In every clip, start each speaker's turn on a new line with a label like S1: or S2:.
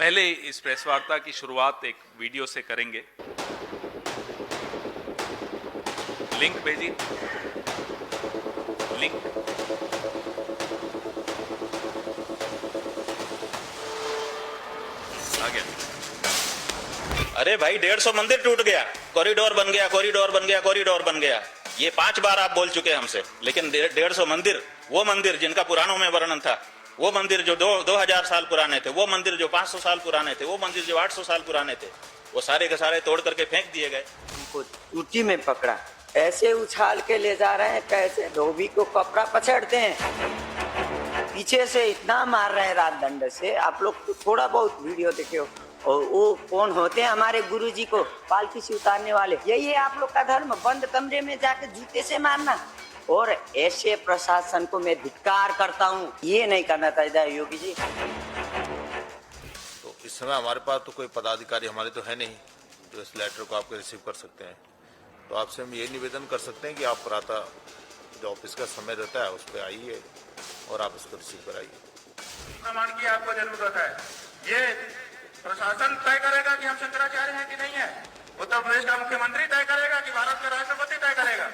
S1: पहले इस प्रेस वार्ता की शुरुआत एक वीडियो से करेंगे। लिंक भेजिए, लिंक। आ गया।
S2: अरे भाई 150 मंदिर टूट गया, कॉरिडोर बन गया, कॉरिडोर बन गया, कॉरिडोर बन गया। ये 5 बार आप बोल चुके हमसे, लेकिन 150 मंदिर, वो मंदिर जिनका पुराणों में वर्णन था, वो मंदिर जो 2000 साल पुराने थे, वो मंदिर जो 500 साल पुराने थे, वो मंदिर जो 800 साल पुराने थे, वो सारे के सारे तोड़ करके फेंक दिए गए।
S3: हमको टूटी में पकड़ा, ऐसे उछाल के ले जा रहे हैं, कैसे धोबी को कपड़ा पछाड़ते हैं, पीछे से इतना मार रहे हैं रात दंड से। आप लोग तो थोड़ा बहुत वीडियो देखे हो। और वो कौन होते हैं? हमारे गुरुजी को पालकी से उतारने वाले। यही है आप लोग का धर्म, बंद कमरे में जाके जूते से मारना। और ऐसे प्रशासन को मैं धिक्कार करता हूँ, ये नहीं करना चाहिए योगी जी।
S4: तो इस समय हमारे पास तो कोई पदाधिकारी हमारे तो है नहीं जो इस लेटर को आपके रिसीव कर सकते हैं। तो आपसे हम ये निवेदन कर सकते हैं कि आप प्रातः जो ऑफिस का समय रहता है उस पर आइए और आप इसको रिसीव कराइए।
S5: प्रमाण की आपको जरूरत है। ये प्रशासन तय करेगा कि हम शंकराचार्य हैं कि नहीं है। उत्तर प्रदेश का मुख्यमंत्री तय करेगा कि भारत के राष्ट्रपति तय करेगा।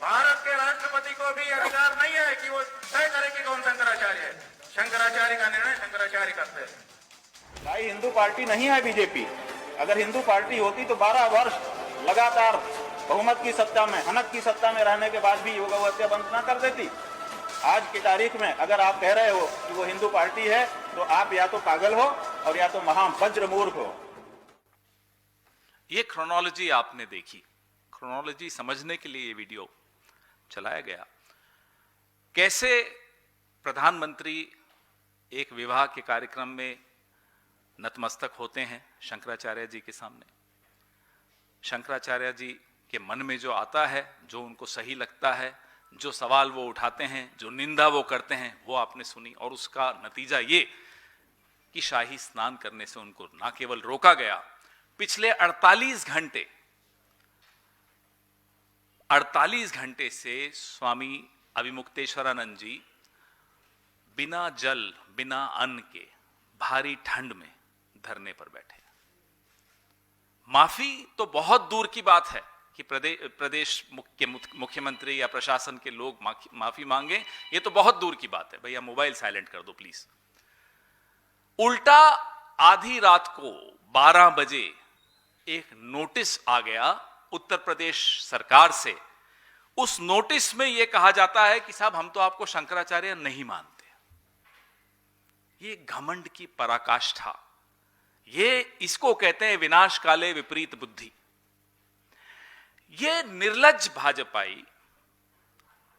S5: भारत के राष्ट्रपति को भी अधिकार नहीं है कि वो तय करे कि कौन शंकराचार्य है। शंकराचार्य का निर्णय शंकराचार्य करते हैं।
S6: भाई हिंदू पार्टी नहीं है बीजेपी। अगर हिंदू पार्टी होती तो 12 वर्ष लगातार बहुमत की सत्ता में, हनक की सत्ता में रहने के बाद भी योग हत्या बंद ना कर देती। आज की तारीख में अगर आप कह रहे हो कि वो हिंदू पार्टी है, तो आप या तो पागल हो और या तो महा वज्र मूर्ख हो।
S1: ये क्रोनोलॉजी आपने देखी, क्रोनोलॉजी समझने के लिए ये वीडियो चलाया गया। कैसे प्रधानमंत्री एक विवाह के कार्यक्रम में नतमस्तक होते हैं शंकराचार्य जी के सामने। शंकराचार्य जी के मन में जो आता है, जो उनको सही लगता है, जो सवाल वो उठाते हैं, जो निंदा वो करते हैं, वो आपने सुनी। और उसका नतीजा ये कि शाही स्नान करने से उनको ना केवल रोका गया, पिछले 48 घंटे से स्वामी अभिमुक्तेश्वरानंद जी बिना जल, बिना अन्न के भारी ठंड में धरने पर बैठे। माफी तो बहुत दूर की बात है कि प्रदेश के मुख्यमंत्री या प्रशासन के लोग माफी मांगे, ये तो बहुत दूर की बात है। भैया मोबाइल साइलेंट कर दो प्लीज। उल्टा आधी रात को 12 बजे एक नोटिस आ गया उत्तर प्रदेश सरकार से। उस नोटिस में यह कहा जाता है कि साहब हम तो आपको शंकराचार्य नहीं मानते। ये घमंड की पराकाष्ठा, ये इसको कहते हैं विनाश काले विपरीत बुद्धि। ये निर्लज्ज भाजपाई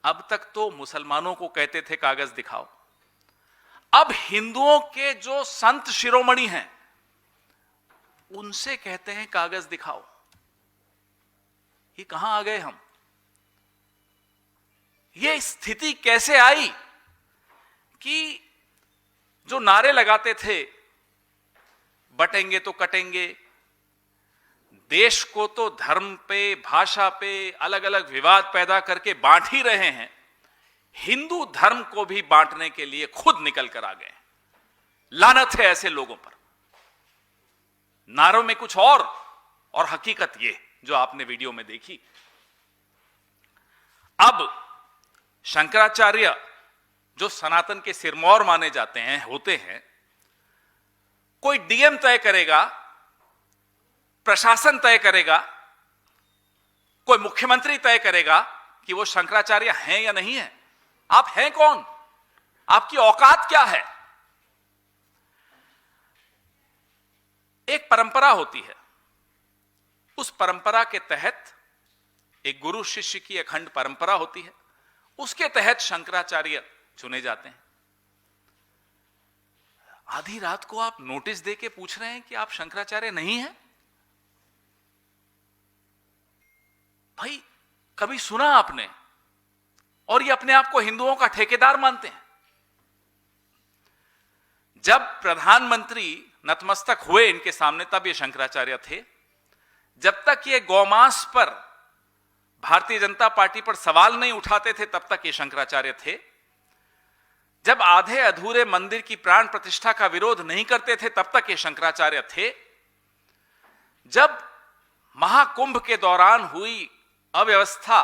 S1: अब तक तो मुसलमानों को कहते थे कागज दिखाओ, अब हिंदुओं के जो संत शिरोमणि हैं उनसे कहते हैं कागज दिखाओ। ये कहां आ गए हम? ये स्थिति कैसे आई कि जो नारे लगाते थे बटेंगे तो कटेंगे, देश को तो धर्म पे, भाषा पे अलग अलग विवाद पैदा करके बांट ही रहे हैं, हिंदू धर्म को भी बांटने के लिए खुद निकल कर आ गए। लानत है ऐसे लोगों पर। नारों में कुछ और हकीकत ये जो आपने वीडियो में देखी। अब शंकराचार्य जो सनातन के सिरमौर माने जाते हैं, होते हैं, कोई डीएम तय करेगा, प्रशासन तय करेगा, कोई मुख्यमंत्री तय करेगा कि वो शंकराचार्य हैं या नहीं है? आप हैं कौन? आपकी औकात क्या है? एक परंपरा होती है, उस परंपरा के तहत एक गुरु शिष्य की अखंड परंपरा होती है, उसके तहत शंकराचार्य चुने जाते हैं। आधी रात को आप नोटिस देके पूछ रहे हैं कि आप शंकराचार्य नहीं हैं? भाई कभी सुना आपने? और ये अपने आप को हिंदुओं का ठेकेदार मानते हैं। जब प्रधानमंत्री नतमस्तक हुए इनके सामने तब ये शंकराचार्य थे। जब तक ये गौमांस पर, भारतीय जनता पार्टी पर सवाल नहीं उठाते थे तब तक ये शंकराचार्य थे। जब आधे अधूरे मंदिर की प्राण प्रतिष्ठा का विरोध नहीं करते थे तब तक ये शंकराचार्य थे। जब महाकुंभ के दौरान हुई अव्यवस्था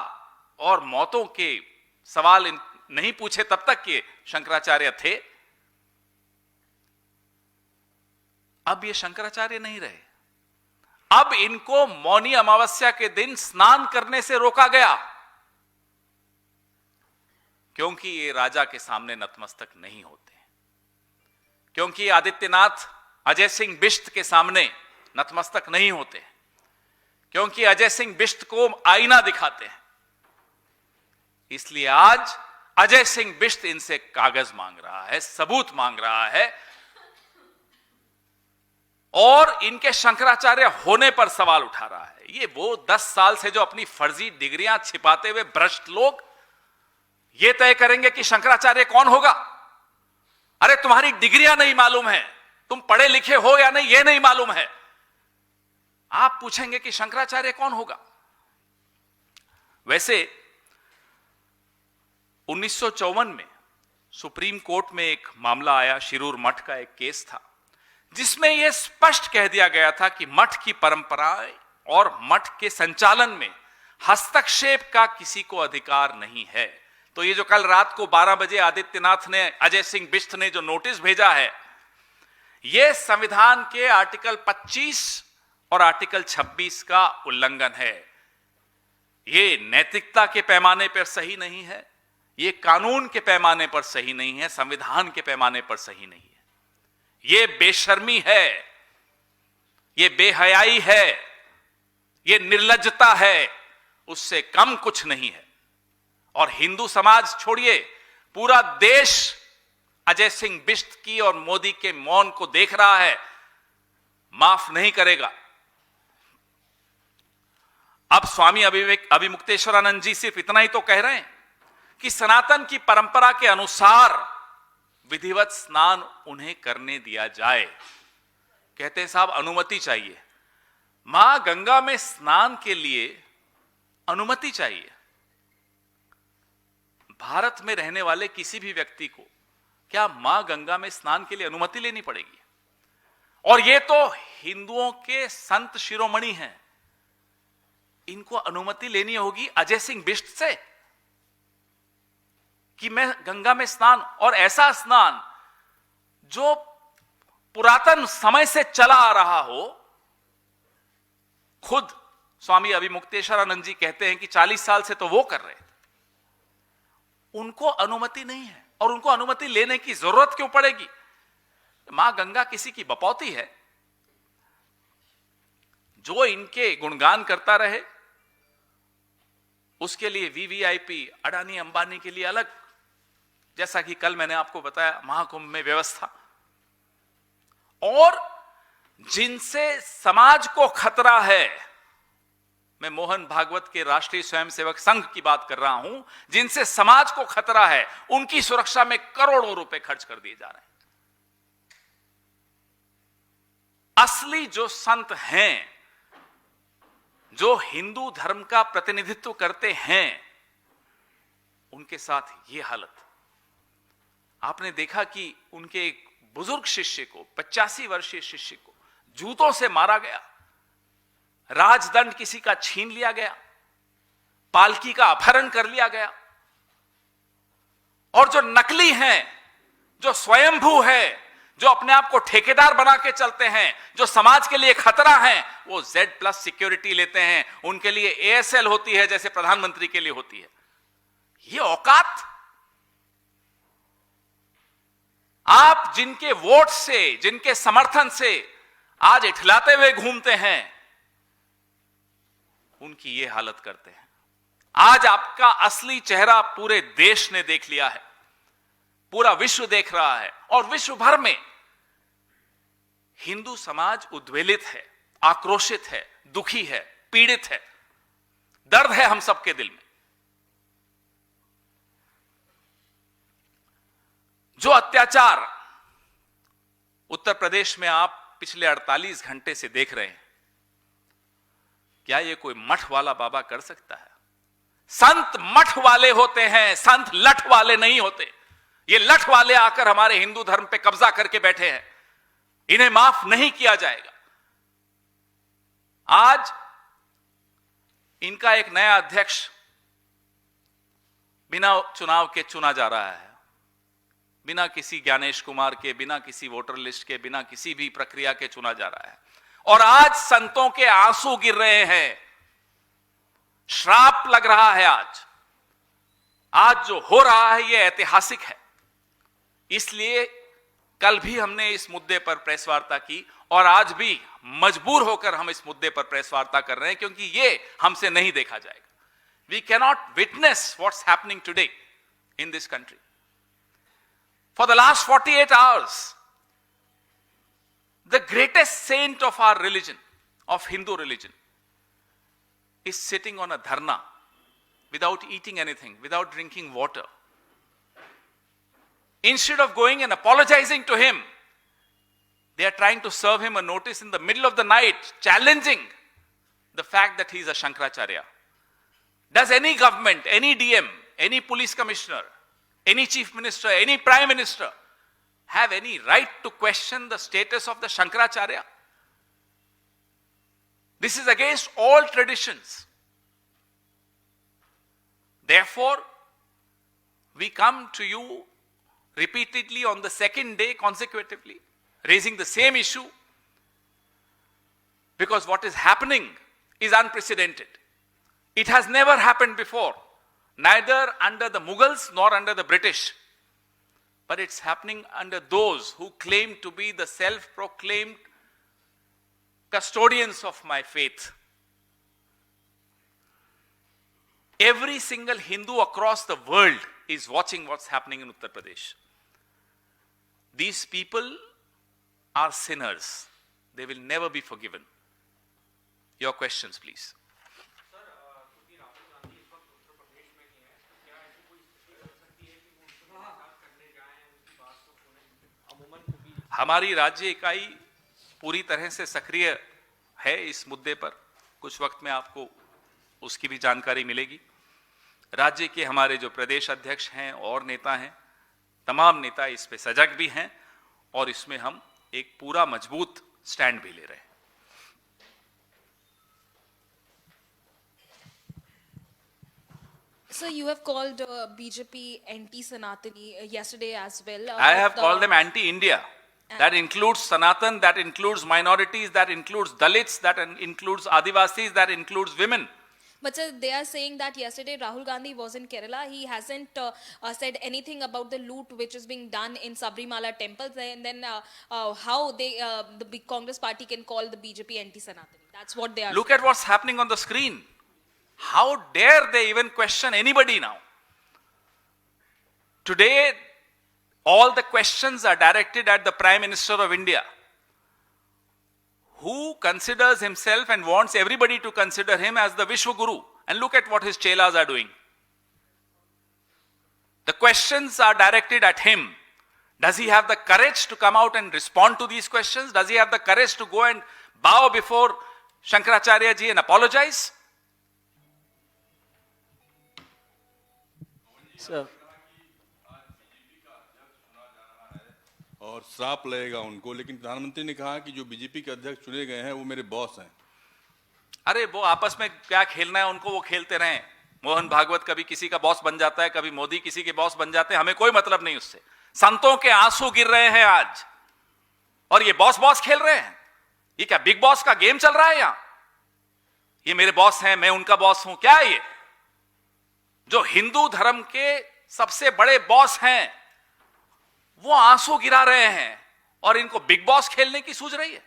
S1: और मौतों के सवाल नहीं पूछे तब तक ये शंकराचार्य थे। अब ये शंकराचार्य नहीं रहे। अब इनको मौनी अमावस्या के दिन स्नान करने से रोका गया, क्योंकि ये राजा के सामने नतमस्तक नहीं होते, क्योंकि आदित्यनाथ अजय सिंह बिष्ट के सामने नतमस्तक नहीं होते, क्योंकि अजय सिंह बिष्ट को आईना दिखाते हैं। इसलिए आज अजय सिंह बिष्ट इनसे कागज मांग रहा है, सबूत मांग रहा है और इनके शंकराचार्य होने पर सवाल उठा रहा है। ये वो 10 साल से जो अपनी फर्जी डिग्रियां छिपाते हुए भ्रष्ट लोग ये तय करेंगे कि शंकराचार्य कौन होगा। अरे तुम्हारी डिग्रियां नहीं मालूम है, तुम पढ़े लिखे हो या नहीं ये नहीं मालूम है, आप पूछेंगे कि शंकराचार्य कौन होगा। वैसे 1954 में सुप्रीम कोर्ट में एक मामला आया, शिरूर मठ का एक केस था, जिसमें यह स्पष्ट कह दिया गया था कि मठ की परंपराएं और मठ के संचालन में हस्तक्षेप का किसी को अधिकार नहीं है। तो ये जो कल रात को 12 बजे आदित्यनाथ ने, अजय सिंह बिष्ट ने जो नोटिस भेजा है, यह संविधान के आर्टिकल 25 और आर्टिकल 26 का उल्लंघन है। यह नैतिकता के पैमाने पर सही नहीं है, ये कानून के पैमाने पर सही नहीं है, संविधान के पैमाने पर सही नहीं है। ये बेशर्मी है, ये बेहयाई है, ये निर्लज्जता है, उससे कम कुछ नहीं है। और हिंदू समाज छोड़िए, पूरा देश अजय सिंह बिष्ट की और मोदी के मौन को देख रहा है, माफ नहीं करेगा। अब स्वामी अभिमुक्तेश्वरानंद जी सिर्फ इतना ही तो कह रहे हैं कि सनातन की परंपरा के अनुसार विधिवत स्नान उन्हें करने दिया जाए। कहते हैं साहब अनुमति चाहिए। मां गंगा में स्नान के लिए अनुमति चाहिए। भारत में रहने वाले किसी भी व्यक्ति को क्या मां गंगा में स्नान के लिए अनुमति लेनी पड़ेगी? और ये तो हिंदुओं के संत शिरोमणि हैं, इनको अनुमति लेनी होगी अजय सिंह बिष्ट से कि मैं गंगा में स्नान, और ऐसा स्नान जो पुरातन समय से चला आ रहा हो। खुद स्वामी अभिमुक्तेश्वरानंद जी कहते हैं कि 40 साल से तो वो कर रहे थे, उनको अनुमति नहीं है और उनको अनुमति लेने की जरूरत क्यों पड़ेगी? मां गंगा किसी की बपौती है? जो इनके गुणगान करता रहे उसके लिए वीवीआईपी, अडानी अंबानी के लिए अलग, जैसा कि कल मैंने आपको बताया महाकुंभ में व्यवस्था। और जिनसे समाज को खतरा है, मैं मोहन भागवत के राष्ट्रीय स्वयंसेवक संघ की बात कर रहा हूं, जिनसे समाज को खतरा है, उनकी सुरक्षा में करोड़ों रुपए खर्च कर दिए जा रहे हैं। असली जो संत हैं, जो हिंदू धर्म का प्रतिनिधित्व करते हैं, उनके साथ यह हालत। आपने देखा कि उनके एक बुजुर्ग शिष्य को, 85 वर्षीय शिष्य को जूतों से मारा गया, राजदंड किसी का छीन लिया गया, पालकी का अपहरण कर लिया गया। और जो नकली हैं, जो स्वयंभू है, जो अपने आप को ठेकेदार बना के चलते हैं, जो समाज के लिए खतरा हैं, वो Z+ सिक्योरिटी लेते हैं। उनके लिए ASL होती है जैसे प्रधानमंत्री के लिए होती है। ये औकात आप जिनके वोट से, जिनके समर्थन से आज इठलाते हुए घूमते हैं, उनकी ये हालत करते हैं। आज आपका असली चेहरा पूरे देश ने देख लिया है, पूरा विश्व देख रहा है, और विश्व भर में हिंदू समाज उद्वेलित है, आक्रोशित है, दुखी है, पीड़ित है। दर्द है हम सबके दिल में। जो अत्याचार उत्तर प्रदेश में आप पिछले 48 घंटे से देख रहे हैं, क्या ये कोई मठ वाला बाबा कर सकता है? संत मठ वाले होते हैं, संत लठ वाले नहीं होते। ये लठ वाले आकर हमारे हिंदू धर्म पे कब्जा करके बैठे हैं, इन्हें माफ नहीं किया जाएगा। आज इनका एक नया अध्यक्ष बिना चुनाव के चुना जा रहा है, बिना किसी ज्ञानेश कुमार के, बिना किसी वोटर लिस्ट के, बिना किसी भी प्रक्रिया के चुना जा रहा है। और आज संतों के आंसू गिर रहे हैं, श्राप लग रहा है। आज जो हो रहा है यह ऐतिहासिक है। इसलिए कल भी हमने इस मुद्दे पर प्रेस वार्ता की और आज भी मजबूर होकर हम इस मुद्दे पर प्रेस वार्ता कर रहे हैं, क्योंकि यह हमसे नहीं देखा जाएगा। We cannot witness what's happening today in this country. For the last 48 hours, the greatest saint of our religion, of Hindu religion, is sitting on a dharna without eating anything, without drinking water. Instead of going and apologizing to him, they are trying to serve him a notice in the middle of the night, challenging the fact that he is a Shankaracharya. Does any government, any DM, any police commissioner, any chief minister, any prime minister have any right to question the status of the Shankaracharya? This is against all traditions. Therefore, we come to you repeatedly on the second day consecutively, raising the same issue, because what is happening is unprecedented. It has never happened before, neither under the Mughals nor under the British. But it's happening under those who claim to be the self-proclaimed custodians of my faith. Every single Hindu across the world is watching what's happening in Uttar Pradesh. These people are sinners. They will never be forgiven. Your questions, please. हमारी राज्य इकाई पूरी तरह से सक्रिय है इस मुद्दे पर। कुछ वक्त में आपको उसकी भी जानकारी मिलेगी। राज्य के हमारे जो प्रदेश अध्यक्ष हैं और नेता हैं, तमाम नेता इस पे सजग भी हैं और इसमें हम एक पूरा मजबूत स्टैंड भी ले रहे हैं।
S7: So you have called BJP anti-Sanatani yesterday as well.
S1: I have called them anti-India. That includes Sanatan, that includes minorities, that includes Dalits, that includes Adivasis, that includes women.
S7: But sir, they are saying that yesterday Rahul Gandhi was in Kerala. He hasn't said anything about the loot which is being done in Sabrimala temples. And then how the big Congress party can call the BJP anti-Sanatani. That's what they are
S1: Look at what's happening on the screen. How dare they even question anybody now? Today, all the questions are directed at the Prime Minister of India, who considers himself and wants everybody to consider him as the Vishwa Guru. And look at what his chelas are doing. The questions are directed at him. Does he have the courage to come out and respond to these questions? Does he have the courage to go and bow before Shankaracharya ji and apologize?
S8: Sir.
S9: और श्राप लगेगा उनको, लेकिन प्रधानमंत्री ने कहा कि जो बीजेपी के अध्यक्ष चुने गए हैं वो मेरे बॉस हैं।
S1: अरे वो आपस में क्या खेलना है उनको, वो खेलते रहें। मोहन भागवत कभी किसी का बॉस बन जाता है, कभी मोदी किसी के बॉस बन जाते हैं, हमें कोई मतलब नहीं उससे। संतों के आंसू गिर रहे हैं आज, और ये बॉस बॉस खेल रहे हैं। ये क्या बिग बॉस का गेम चल रहा है यहां? ये मेरे बॉस हैं, मैं उनका बॉस हूं, क्या है ये? जो हिंदू धर्म के सबसे बड़े बॉस हैं वो आंसू गिरा रहे हैं और इनको बिग बॉस खेलने की सूझ रही है।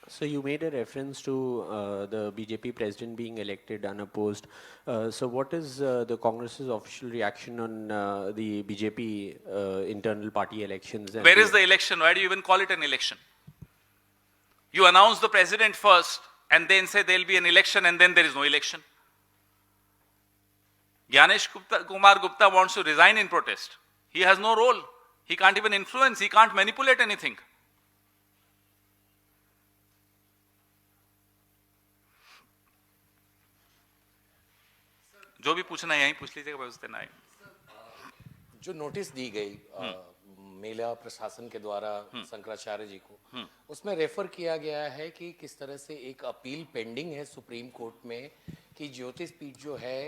S8: So you made a reference to the BJP president being elected unopposed. So what is the Congress's official reaction on the BJP internal party elections? And
S1: Where is the election? Why do you even call it an election? You announce the president first and then say there will be an election, and then there is no election. Gyanesh Kumar Gupta wants to resign in protest. He has no role. He can't even influence. He can't manipulate anything. जो भी पूछना है यहीं पूछ लीजिएगा, व्यवस्था ना है।
S10: जो नोटिस दी गई मेला प्रशासन के द्वारा शंकराचार्य जी को, उसमें रेफर किया गया है कि किस तरह से एक अपील पेंडिंग है सुप्रीम कोर्ट में कि ज्योतिष पीठ जो है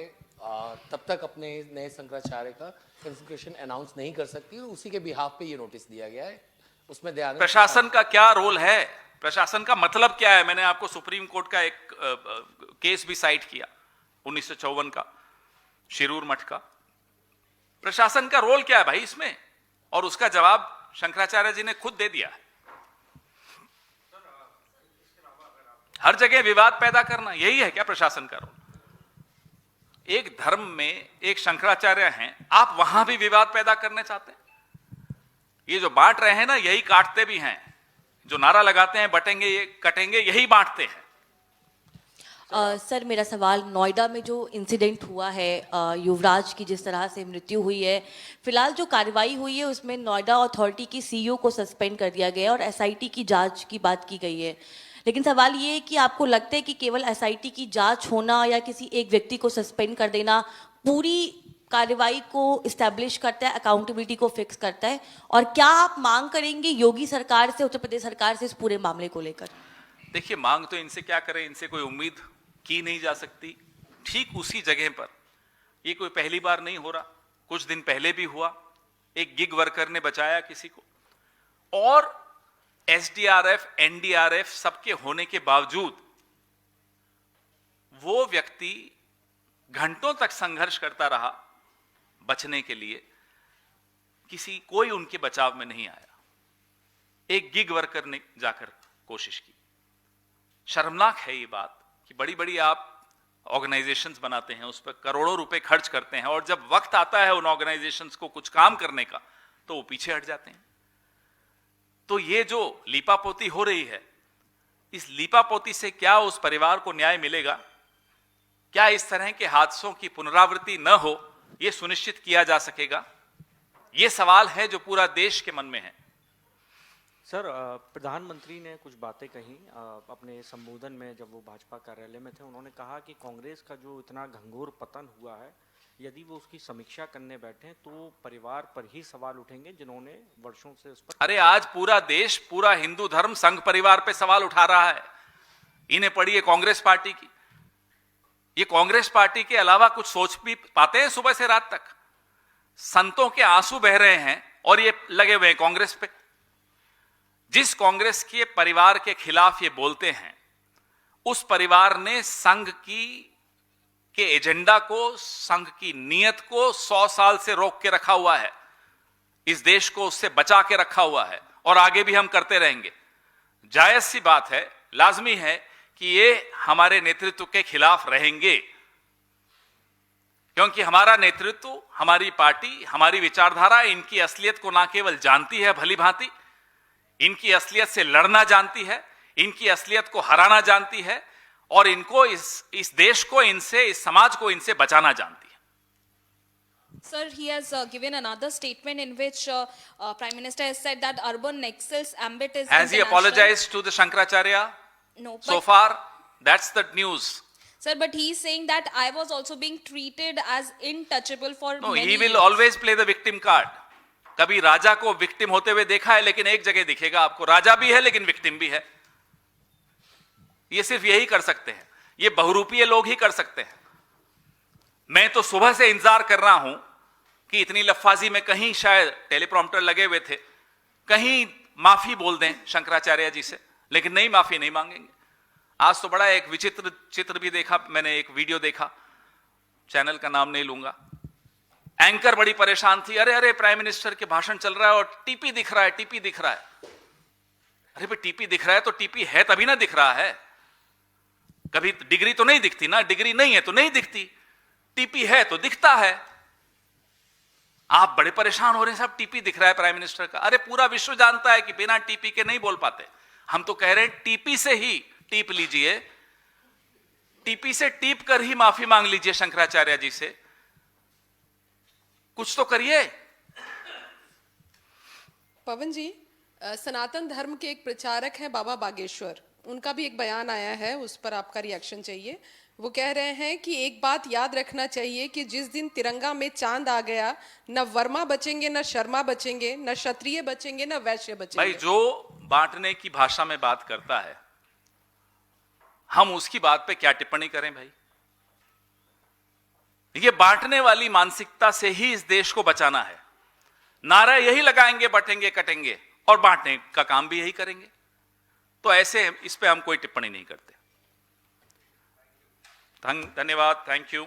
S10: तब तक अपने नए शंकराचार्य का कंसेक्रेशन अनाउंस नहीं कर सकती, और उसी के बिहाफ पे ये नोटिस दिया गया है। उसमें दयानंद
S1: प्रशासन का क्या रोल है, प्रशासन का मतलब क्या है? मैंने आपको सुप्रीम कोर्ट का एक केस भी साइट किया 1954 का, शिरूर मठ का। प्रशासन का रोल क्या है भाई इसमें? और उसका जवाब शंकराचार्य जी ने खुद दे दिया है। हर जगह विवाद पैदा करना, यही है क्या प्रशासन का रोल? एक धर्म में एक शंकराचार्य हैं, आप वहां भी विवाद पैदा करने चाहते हैं? ये जो बांट रहे हैं ना, यही काटते भी हैं। जो नारा लगाते हैं बटेंगे ये कटेंगे, यही बांटते हैं।
S11: सर मेरा सवाल, नोएडा में जो इंसिडेंट हुआ है, युवराज की जिस तरह से मृत्यु हुई है, फिलहाल जो कार्रवाई हुई है उसमें नोएडा अथॉरिटी की सीईओ को सस्पेंड कर दिया गया और एसआईटी की जांच की बात की गई है। लेकिन सवाल ये है कि आपको लगता है कि केवल एसआईटी की जांच होना या किसी एक व्यक्ति को सस्पेंड कर देना पूरी कार्रवाई को इस्टेब्लिश करता है, अकाउंटेबिलिटी को फिक्स करता है? और क्या आप मांग करेंगे योगी सरकार से, उत्तर प्रदेश सरकार से इस पूरे मामले को लेकर?
S1: देखिए, मांग तो इनसे क्या करें, इनसे कोई उम्मीद की नहीं जा सकती। ठीक उसी जगह पर ये कोई पहली बार नहीं हो रहा, कुछ दिन पहले भी हुआ, एक गिग वर्कर ने बचाया किसी को, और एसडीआरएफ एनडीआरएफ सबके होने के बावजूद वो व्यक्ति घंटों तक संघर्ष करता रहा बचने के लिए, कोई उनके बचाव में नहीं आया। एक गिग वर्कर ने जाकर कोशिश की। शर्मनाक है ये बात कि बड़ी बड़ी आप ऑर्गेनाइजेशंस बनाते हैं, उस पर करोड़ों रुपए खर्च करते हैं, और जब वक्त आता है उन ऑर्गेनाइजेशंस को कुछ काम करने का तो वो पीछे हट जाते हैं। तो ये जो लीपापोती हो रही है, इस लीपापोती से क्या उस परिवार को न्याय मिलेगा? क्या इस तरह के हादसों की पुनरावृत्ति न हो, यह सुनिश्चित किया जा सकेगा? यह सवाल है जो पूरा देश के मन में है।
S12: सर, प्रधानमंत्री ने कुछ बातें कही अपने संबोधन में, जब वो भाजपा कार्यालय में थे। उन्होंने कहा कि कांग्रेस का जो इतना घंघोर पतन हुआ है, यदि वो उसकी समीक्षा करने बैठे तो परिवार पर ही सवाल उठेंगे जिन्होंने वर्षों से उस पर।
S1: अरे आज पूरा देश, पूरा हिंदू धर्म संघ परिवार पे सवाल उठा रहा है। इन्हें पढ़िए कांग्रेस पार्टी की। ये कांग्रेस पार्टी के अलावा कुछ सोच भी पाते हैं? सुबह से रात तक संतों के आंसू बह रहे हैं और ये लगे हुए हैं कांग्रेस पे। जिस कांग्रेस के परिवार के खिलाफ ये बोलते हैं, उस परिवार ने संघ के एजेंडा को, संघ की नीयत को 100 साल से रोक के रखा हुआ है। इस देश को उससे बचा के रखा हुआ है और आगे भी हम करते रहेंगे। जायज सी बात है, लाजमी है कि ये हमारे नेतृत्व के खिलाफ रहेंगे, क्योंकि हमारा नेतृत्व, हमारी पार्टी, हमारी विचारधारा इनकी असलियत को ना केवल जानती है भली भांति, इनकी असलियत से लड़ना जानती है, इनकी असलियत को हराना जानती है, और इनको इस देश को इनसे, इस समाज को इनसे बचाना जानती है।
S7: Sir, he has given another statement in which Prime Minister has said that urban nexus ambit is
S1: Has he apologized to the Shankaracharya?
S7: No.
S1: So far, that's the news.
S7: Sir, but he is saying that I was also being treated as untouchable for
S1: No,
S7: many
S1: he will
S7: years.
S1: always play the victim card. कभी राजा को victim होते हुए देखा है, लेकिन एक जगह दिखेगा आपको, राजा भी है लेकिन विक्टिम भी है। ये सिर्फ यही कर सकते हैं, ये बहुरूपीय लोग ही कर सकते हैं। मैं तो सुबह से इंतजार कर रहा हूं कि इतनी लफ्फाजी में कहीं शायद टेलीप्रॉम्प्टर लगे हुए थे, कहीं माफी बोल दें शंकराचार्य जी से, लेकिन नहीं, माफी नहीं मांगेंगे। आज तो बड़ा एक विचित्र चित्र भी देखा मैंने, एक वीडियो देखा, चैनल का नाम नहीं लूंगा। एंकर बड़ी परेशान थी, अरे अरे प्राइम मिनिस्टर के भाषण चल रहा है और टीपी दिख रहा है, टीपी दिख रहा है। अरे भाई टीपी दिख रहा है तो टीपी है तभी ना दिख रहा है। कभी डिग्री तो नहीं दिखती ना, डिग्री नहीं है तो नहीं दिखती, टीपी है तो दिखता है। आप बड़े परेशान हो रहे हैं साहब, टीपी दिख रहा है प्राइम मिनिस्टर का। अरे पूरा विश्व जानता है कि बिना टीपी के नहीं बोल पाते। हम तो कह रहे हैं टीपी से ही टीप लीजिए, टीपी से टीप कर ही माफी मांग लीजिए शंकराचार्य जी से, कुछ तो करिए।
S13: पवन जी, सनातन धर्म के एक प्रचारक हैं बाबा बागेश्वर, उनका भी एक बयान आया है, उस पर आपका रिएक्शन चाहिए। वो कह रहे हैं कि एक बात याद रखना चाहिए कि जिस दिन तिरंगा में चांद आ गया, न वर्मा बचेंगे, न शर्मा बचेंगे, न क्षत्रिय बचेंगे, न वैश्य बचेंगे।
S1: भाई जो बांटने की भाषा में बात करता है, हम उसकी बात पे क्या टिप्पणी करें भाई? ये बांटने वाली मानसिकता से ही इस देश को बचाना है। नारा यही लगाएंगे, बटेंगे कटेंगे, और बांटने का काम भी यही करेंगे। तो ऐसे इस पे हम कोई टिप्पणी नहीं करते। धन्यवाद, थैंक यू।